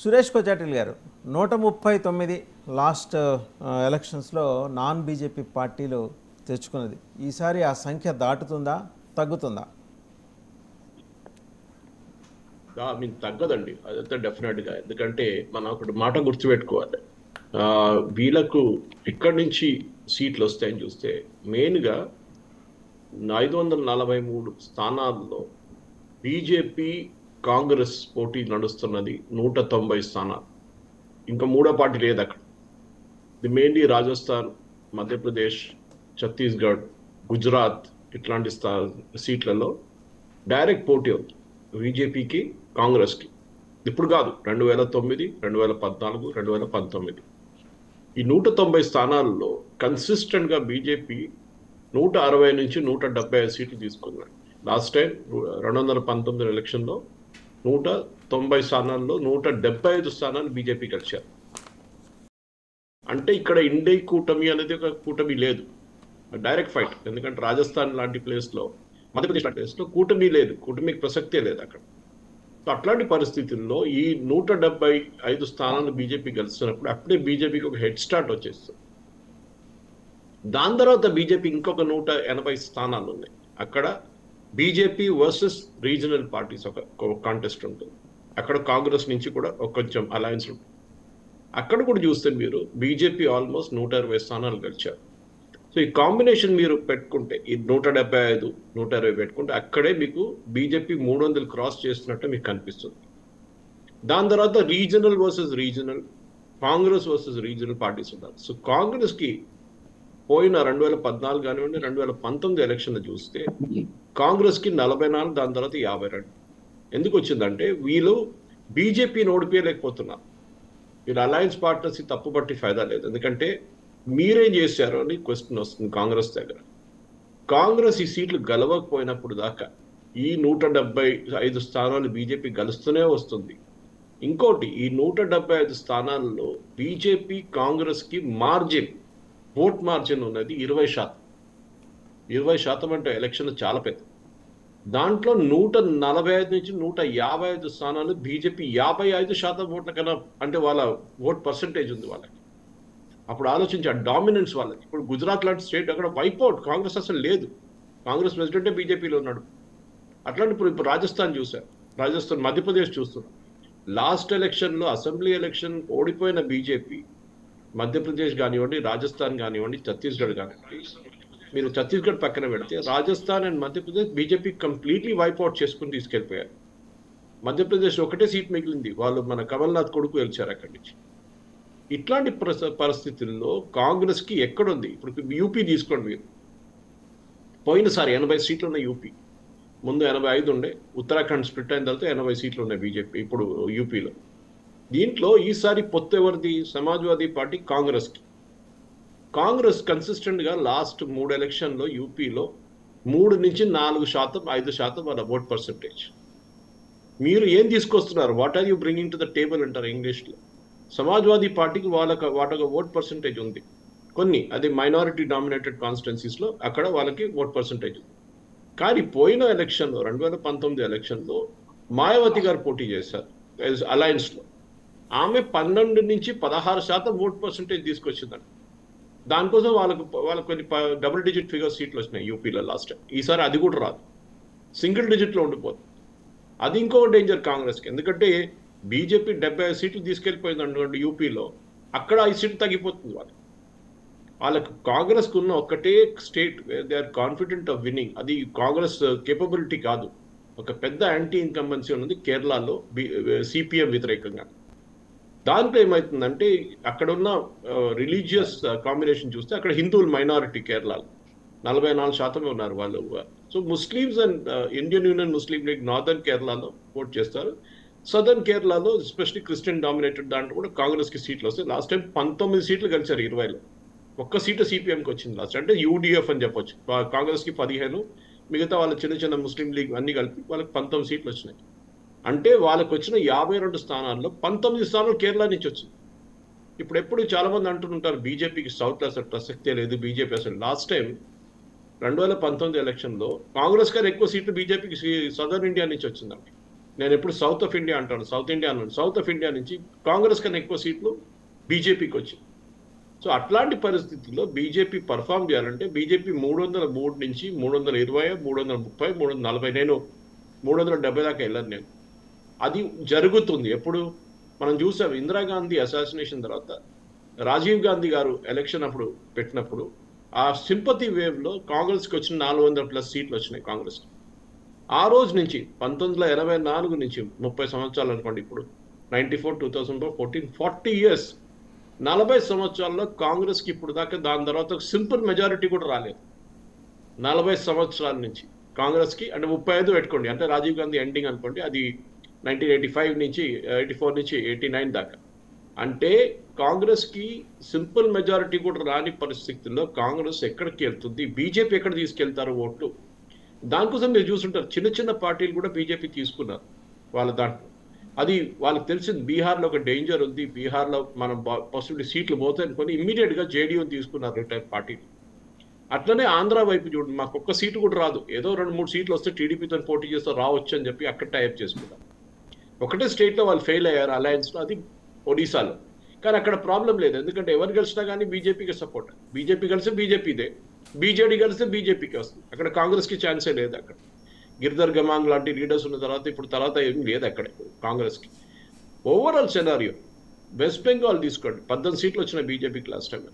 సురేష్ కొచాటిల్ గారు 139 లాస్ట్ ఎలక్షన్స్లో non BJP పార్టీలు తెచ్చుకున్నది. ఈసారి ఆ సంఖ్య దాటుతుందా, తగ్గుతుందా? తగ్గదండి, అదంతా డెఫినెట్గా. ఎందుకంటే మనం ఒకటి మాట గుర్తుపెట్టుకోవాలి, వీళ్ళకు ఇక్కడి నుంచి సీట్లు వస్తాయని చూస్తే మెయిన్గా 543 స్థానాల్లో బీజేపీ కాంగ్రెస్ పోటీ నడుస్తున్నది 190 స్థానాలు. ఇంకా మూడో పార్టీ లేదు అక్కడ. ఇది మెయిన్లీ రాజస్థాన్, మధ్యప్రదేశ్, ఛత్తీస్గఢ్, గుజరాత్ ఇట్లాంటి సీట్లలో డైరెక్ట్ పోటీ అవుతుంది బీజేపీకి, కాంగ్రెస్కి. ఇప్పుడు కాదు, 2009, 2014, 2019 ఈ 190 స్థానాల్లో కన్సిస్టెంట్గా బీజేపీ 160 నుంచి 175 సీట్లు తీసుకున్నాడు. లాస్ట్ టైం 2019 ఎలక్షన్లో 190 స్థానాల్లో 175 స్థానాలు బీజేపీ గెలిచారు. అంటే ఇక్కడ ఇండియా కూటమి అనేది ఒక కూటమి లేదు, డైరెక్ట్ ఫైట్. ఎందుకంటే రాజస్థాన్ లాంటి ప్లేస్లో, మధ్యప్రదేశ్ లాంటి ప్లేస్లో కూటమి లేదు, కూటమికి ప్రసక్తే లేదు అక్కడ. సో అట్లాంటి పరిస్థితుల్లో ఈ 175 స్థానాలు బీజేపీ గెలుస్తున్నప్పుడు అప్పుడే బీజేపీకి ఒక హెడ్ స్టార్ట్ వచ్చేస్తుంది. దాని తర్వాత బీజేపీ ఇంకొక 180 స్థానాలు ఉన్నాయి. అక్కడ బీజేపీ వర్సెస్ రీజనల్ పార్టీస్ ఒక కాంటెస్ట్ ఉంటుంది. అక్కడ కాంగ్రెస్ నుంచి కూడా కొంచెం అలయన్స్ ఉంటుంది. అక్కడ కూడా చూస్తే మీరు బీజేపీ ఆల్మోస్ట్ 120 స్థానాలు గెలిచారు. సో ఈ కాంబినేషన్ మీరు పెట్టుకుంటే, ఈ 175, 120 పెట్టుకుంటే అక్కడే మీకు బీజేపీ 300 క్రాస్ చేస్తున్నట్టు మీకు కనిపిస్తుంది. దాని తర్వాత regional versus regional, Congress versus regional parties ఉన్నారు. సో కాంగ్రెస్కి పోయిన 2014 కానివ్వండి, 2019 ఎలక్షన్లు చూస్తే కాంగ్రెస్కి 44, దాని తర్వాత 52. ఎందుకు వచ్చిందంటే వీళ్ళు బీజేపీని ఓడిపోయలేకపోతున్నారు. వీళ్ళు అలయన్స్ పార్ట్నర్స్ తప్పుపట్టి ఫైదా లేదు. ఎందుకంటే మీరేం చేశారు అని క్వశ్చన్ వస్తుంది కాంగ్రెస్ దగ్గర. కాంగ్రెస్ ఈ సీట్లు గెలవకపోయినప్పుడు దాకా ఈ 175 స్థానాలు బీజేపీ గెలుస్తూనే వస్తుంది. ఇంకోటి, ఈ 175 స్థానాల్లో బీజేపీ కాంగ్రెస్కి మార్జిన్, ఓట్ మార్జిన్ ఉన్నది 20%. 20% అంటే ఎలక్షన్ చాలా పెద్ద. దాంట్లో 145 నుంచి 155 స్థానాలు బీజేపీ 55% ఓట్ల కన్నా, అంటే వాళ్ళ ఓట్ పర్సంటేజ్ ఉంది వాళ్ళకి. అప్పుడు ఆలోచించి ఆ డామినెన్స్ వాళ్ళకి. ఇప్పుడు గుజరాత్ లాంటి స్టేట్ అక్కడ వైపౌట్, కాంగ్రెస్ అసలు లేదు, కాంగ్రెస్ ప్రెసిడెంటే బీజేపీలో ఉన్నాడు. అట్లాంటి ఇప్పుడు రాజస్థాన్ చూశారు, రాజస్థాన్, మధ్యప్రదేశ్ చూస్తున్నారు. లాస్ట్ ఎలక్షన్లో అసెంబ్లీ ఎలక్షన్ ఓడిపోయిన బీజేపీ మధ్యప్రదేశ్ కానివ్వండి, రాజస్థాన్ కానివ్వండి, ఛత్తీస్గఢ్ కానివ్వండి, మీరు ఛత్తీస్గఢ్ పక్కన పెడితే Rajasthan and Madhya Pradesh BJP completely wipe out చేసుకుని తీసుకెళ్ళిపోయారు. మధ్యప్రదేశ్ ఒకటే సీట్ మిగిలింది, వాళ్ళు మన కమల్నాథ్ కొడుకు గెలిచారు అక్కడి నుంచి. ఇట్లాంటి పరిస్థితుల్లో కాంగ్రెస్కి ఎక్కడుంది? ఇప్పుడు యూపీ తీసుకోండి మీరు. పోయినసారి 80 సీట్లు ఉన్నాయి యూపీ, ముందు 85 ఉండే. ఉత్తరాఖండ్ స్ప్లిట్ అయిన తర్వాత 80 సీట్లు ఉన్నాయి బీజేపీ ఇప్పుడు యూపీలో. దీంట్లో ఈసారి పొత్తు ఎవరిది? సమాజ్వాదీ పార్టీ కాంగ్రెస్కి. కాంగ్రెస్ కన్సిస్టెంట్గా లాస్ట్ 3 ఎలక్షన్లో యూపీలో 3 నుంచి 4%, 5% వాళ్ళ ఓట్ పర్సంటేజ్. మీరు ఏం తీసుకొస్తున్నారు? What are you bringing to the table అంటారు ఇంగ్లీష్లో. సమాజ్వాదీ పార్టీకి వాళ్ళకి ఓట్ పర్సంటేజ్ ఉంది కొన్ని, అది మైనారిటీ డామినేటెడ్ కాన్స్టిట్యున్సీస్లో అక్కడ వాళ్ళకి ఓట్ పర్సంటేజ్ ఉంది. కానీ పోయిన ఎలక్షన్లో, 2019 ఎలక్షన్లో మాయావతి గారు పోటీ చేశారు అలయన్స్లో. ఆమె 12 నుంచి 16% ఓట్ పర్సంటేజ్ తీసుకొచ్చిందండి. దానికోసం వాళ్ళకు కొన్ని డబుల్ డిజిట్ ఫిగర్ సీట్లు వచ్చినాయి యూపీలో లాస్ట్ టైం. ఈసారి అది కూడా రాదు, సింగిల్ డిజిట్లో ఉండిపోతుంది. అది ఇంకో డేంజర్ కాంగ్రెస్కి. ఎందుకంటే బీజేపీ 75 సీట్లు తీసుకెళ్ళిపోయింది అనుకోండి యూపీలో, అక్కడ 5 సీట్లు తగ్గిపోతుంది వాళ్ళకు. కాంగ్రెస్కు ఉన్న ఒక్కటే state they are confident of winning, అది కాంగ్రెస్ కేపబిలిటీ కాదు. ఒక పెద్ద యాంటీ ఇన్కంబెన్సీ ఉన్నది కేరళలో సిపిఎం వ్యతిరేకంగా. దాంట్లో ఏమవుతుందంటే అక్కడ ఉన్న రిలీజియస్ కాంబినేషన్ చూస్తే అక్కడ హిందువులు మైనారిటీ కేరళలో 44% ఉన్నారు వాళ్ళు. So Muslims and Indian union Muslim league northern కేరళలో ఓట్ చేస్తారు. సదర్న్ కేరళలో ఎస్పెషల్లీ క్రిస్టియన్ డామినేటెడ్ దాంట్లో కూడా కాంగ్రెస్కి సీట్లు వస్తాయి. లాస్ట్ టైం 19 సీట్లు గెలిచారు 20లో. ఒక్క సీటు సిపిఎంకి వచ్చింది లాస్ట్. అంటే యూడిఎఫ్ అని చెప్పొచ్చు. కాంగ్రెస్కి 15, మిగతా వాళ్ళ చిన్న చిన్న ముస్లిం లీగ్ అన్ని కలిపి వాళ్ళకి 19 సీట్లు వచ్చినాయి. అంటే వాళ్ళకి వచ్చిన 52 స్థానాల్లో 19 స్థానాలు కేరళ నుంచి వచ్చింది. ఇప్పుడు ఎప్పుడు చాలామంది అంటుంటారు బీజేపీకి సౌత్లో అసలు ప్రసక్తే లేదు, బీజేపీ అసలు. లాస్ట్ టైం 2019 ఎలక్షన్లో కాంగ్రెస్ గారు ఎక్కువ సీట్లు బీజేపీకి సదర్న్ ఇండియా నుంచి వచ్చిందండి. నేను ఎప్పుడు సౌత్ ఆఫ్ ఇండియా అంటాను, సౌత్ ఇండియా అన్నాను. సౌత్ ఆఫ్ ఇండియా నుంచి కాంగ్రెస్ కన్నా ఎక్కువ సీట్లు బీజేపీకి వచ్చింది. సో అట్లాంటి పరిస్థితుల్లో బీజేపీ పర్ఫామ్ చేయాలంటే బీజేపీ 303 నుంచి 320, 330, 340, నేను 370 దాకా వెళ్ళను నేను. అది జరుగుతుంది. ఎప్పుడు మనం చూసాం ఇందిరాగాంధీ అసాసినేషన్ తర్వాత రాజీవ్ గాంధీ గారు ఎలక్షన్ అప్పుడు పెట్టినప్పుడు ఆ సింపతి వేవ్లో కాంగ్రెస్కి వచ్చిన 400+ సీట్లు వచ్చినాయి కాంగ్రెస్కి. ఆ రోజు నుంచి 1984 నుంచి 30 సంవత్సరాలు అనుకోండి, ఇప్పుడు 94, 2014, 40 ఇయర్స్, 40 సంవత్సరాల్లో కాంగ్రెస్కి ఇప్పుడు దాకా దాని తర్వాత ఒక సింపుల్ మెజారిటీ కూడా రాలేదు. 40 సంవత్సరాల నుంచి కాంగ్రెస్కి, అంటే 35 పెట్టుకోండి, అంటే రాజీవ్ గాంధీ ఎండింగ్ అనుకోండి, అది 1985 నుంచి 84 నుంచి 89 దాకా. అంటే కాంగ్రెస్కి సింపుల్ మెజారిటీ కూడా రాని పరిస్థితుల్లో కాంగ్రెస్ ఎక్కడికి వెళ్తుంది, బీజేపీ ఎక్కడ తీసుకెళ్తారు ఓట్లు, దానికోసం మీరు చూస్తుంటారు చిన్న చిన్న పార్టీలు కూడా బీజేపీ తీసుకున్నారు వాళ్ళ దాంట్లో. అది వాళ్ళకి తెలిసింది బీహార్లో ఒక డేంజర్ ఉంది, బీహార్లో మనం పాసిబిలిటీ సీట్లు పోతాయి అనుకొని ఇమ్మీడియట్గా జేడీయూని తీసుకున్నారు రిటైర్ పార్టీలు. అట్లనే ఆంధ్ర వైపు చూడండి, మాకు ఒక్క సీటు కూడా రాదు, ఏదో 2-3 సీట్లు వస్తే టీడీపీతో పోటీ చేస్తే రావచ్చు అని చెప్పి అక్కడ టైప్ చేసుకున్నారు. ఒకటే స్టేట్లో వాళ్ళు ఫెయిల్ అయ్యారు అలయన్స్లో, అది ఒడిశాలో. కానీ అక్కడ ప్రాబ్లం లేదు, ఎందుకంటే ఎవరు గెలిచినా కానీ బీజేపీకి సపోర్ట్. బీజేపీ కలిసి బీజేపీదే, బీజేడీ కలిస్తే బీజేపీకి వస్తుంది. అక్కడ కాంగ్రెస్కి ఛాన్సే లేదు. అక్కడ గిరిధర్ గమాంగ్ లాంటి లీడర్స్ ఉన్న తర్వాత ఏమీ లేదు అక్కడ కాంగ్రెస్కి. ఓవరాల్ సెనారియో వెస్ట్ బెంగాల్ తీసుకోండి, 18 సీట్లు వచ్చిన బీజేపీకి లాస్ట్ టైం.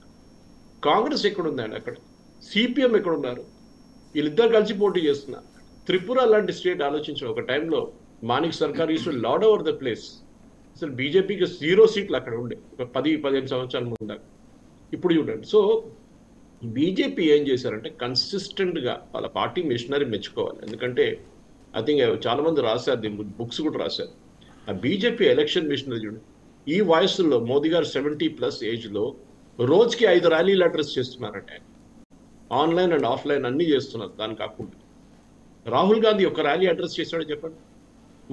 కాంగ్రెస్ ఎక్కడుందండి అక్కడ, సిపిఎం ఎక్కడున్నారు, వీళ్ళిద్దరు కలిసి పోటీ చేస్తున్నారు. త్రిపుర లాంటి స్టేట్ ఆలోచించిన ఒక టైంలో మానిక్ సర్కార్ use to lord over the place. అసలు బీజేపీకి 0 సీట్లు అక్కడ ఉండే ఒక 10-15 సంవత్సరాల ముందు. ఇప్పుడు చూడండి. సో బీజేపీ ఏం చేశారంటే కన్సిస్టెంట్గా వాళ్ళ పార్టీ మిషనరీ మెచ్చుకోవాలి. ఎందుకంటే ఐ థింక్ చాలా మంది రాశారు, దీని బుక్స్ కూడా రాశారు. ఆ బీజేపీ ఎలక్షన్ మిషనరీ చూడండి, ఈ వయసులో మోదీ గారు 70+ ఏజ్లో రోజుకి 5 ర్యాలీలు అడ్రస్ చేస్తున్నారంటే, ఆన్లైన్ అండ్ ఆఫ్లైన్ అన్నీ చేస్తున్నారు. దాని కాకుండా రాహుల్ గాంధీ ఒక ర్యాలీ అడ్రస్ చేశాడో చెప్పండి.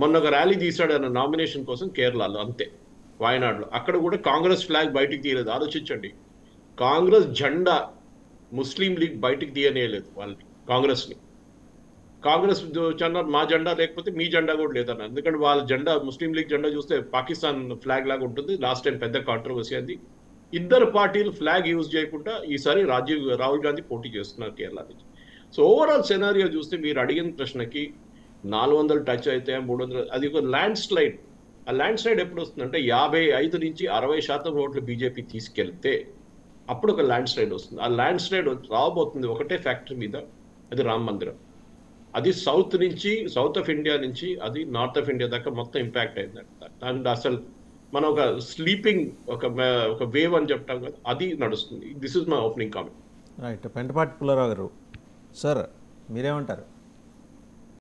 మొన్న ఒక ర్యాలీ తీశాడు ఆయన నామినేషన్ కోసం కేరళలో, అంతే. వాయనాడులో అక్కడ కూడా కాంగ్రెస్ ఫ్లాగ్ బయటికి తీయలేదు. ఆలోచించండి, కాంగ్రెస్ జెండా ముస్లిం లీగ్ బయటికి తీయనేయలేదు వాళ్ళని, కాంగ్రెస్ని. కాంగ్రెస్ జెండా మా జెండా లేకపోతే మీ జెండా కూడా లేదన్నారు. ఎందుకంటే వాళ్ళ జెండా ముస్లిం లీగ్ జెండా చూస్తే పాకిస్తాన్ ఫ్లాగ్ లాగా ఉంటుంది. లాస్ట్ టైం పెద్ద కాంట్రవర్సీ అది. ఇద్దరు పార్టీలు ఫ్లాగ్ యూజ్ చేయకుండా ఈసారి రాహుల్ గాంధీ పోటీ చేస్తున్నారు కేరళ నుంచి. సో ఓవరాల్ సెనారియో చూస్తే మీరు అడిగిన ప్రశ్నకి 400 టచ్ అయితే 300, అది ఒక ల్యాండ్ స్లైడ్. ఆ ల్యాండ్ స్లైడ్ ఎప్పుడు వస్తుందంటే 55 నుంచి 60% ఓట్లు బీజేపీ తీసుకెళ్తే అప్పుడు ఒక ల్యాండ్ స్లైడ్ వస్తుంది. ఆ ల్యాండ్ స్లైడ్ రాబోతుంది ఒకటే ఫ్యాక్టరీ మీద, అది రామ మందిరం. అది సౌత్ ఆఫ్ ఇండియా నుంచి అది నార్త్ ఆఫ్ ఇండియా దాకా మొత్తం ఇంపాక్ట్ అయిందంట. అండ్ అసలు మనం ఒక స్లీపింగ్ ఒక వేవ్ అని చెప్తాం కదా, అది నడుస్తుంది. This is my opening comment. Right. Pentapati Pullarao గారు సార్, మీరేమంటారు?